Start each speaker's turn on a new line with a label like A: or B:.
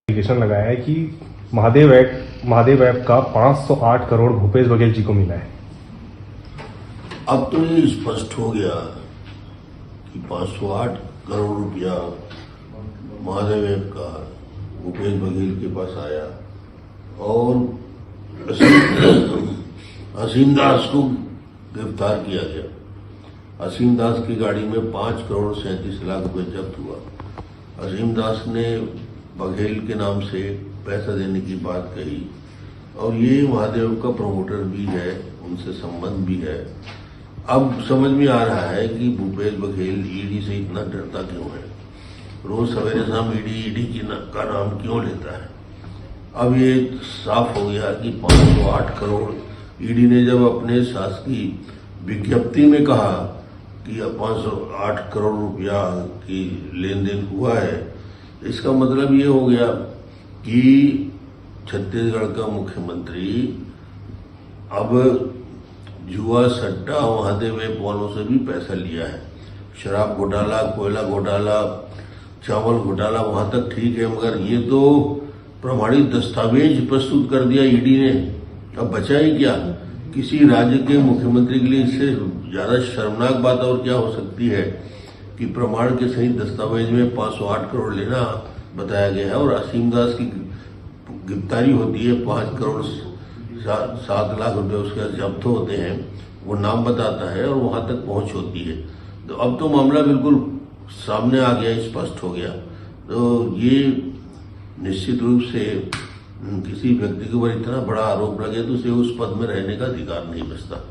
A: Application लगाया है कि महादेव ऐप का 508 करोड़ भूपेश बघेल जी को मिला है।
B: अब तो ये स्पष्ट हो गया कि 508 करोड़ रुपया महादेव ऐप का भूपेश बघेल के पास आया और असीम दास को गिरफ्तार किया गया। असीम दास की गाड़ी में 5 करोड़ 37 लाख रुपए जब्त हुआ। असीम दास ने बघेल के नाम से पैसा देने की बात कही और ये महादेव का प्रमोटर भी है, उनसे संबंध भी है। अब समझ में आ रहा है कि भूपेश बघेल ईडी से इतना डरता क्यों है, रोज सवेरे शाम ईडी का नाम क्यों लेता है। अब ये साफ हो गया कि 508 करोड़ ईडी ने जब अपने शासकीय विज्ञप्ति में कहा कि 508 करोड़ रुपया की लेन देन हुआ है, इसका मतलब ये हो गया कि छत्तीसगढ़ का मुख्यमंत्री अब जुआ सट्टा महादेव ऐप वालों से भी पैसा लिया है। शराब घोटाला, कोयला घोटाला, चावल घोटाला वहां तक ठीक है, मगर ये तो प्रमाणित दस्तावेज प्रस्तुत कर दिया ईडी ने। अब बचा ही क्या? किसी राज्य के मुख्यमंत्री के लिए इससे ज्यादा शर्मनाक बात और क्या हो सकती है कि प्रमाण के सहित दस्तावेज में 508 करोड़ लेना बताया गया है और असीम दास की गिरफ्तारी होती है, 5 करोड़ 7 लाख रुपए उसके जब्त होते हैं, वो नाम बताता है और वहां तक पहुंच होती है। तो अब तो मामला बिल्कुल सामने आ गया, स्पष्ट हो गया। तो ये निश्चित रूप से किसी व्यक्ति के ऊपर इतना बड़ा आरोप लगे तो उसे उस पद में रहने का अधिकार नहीं बचता।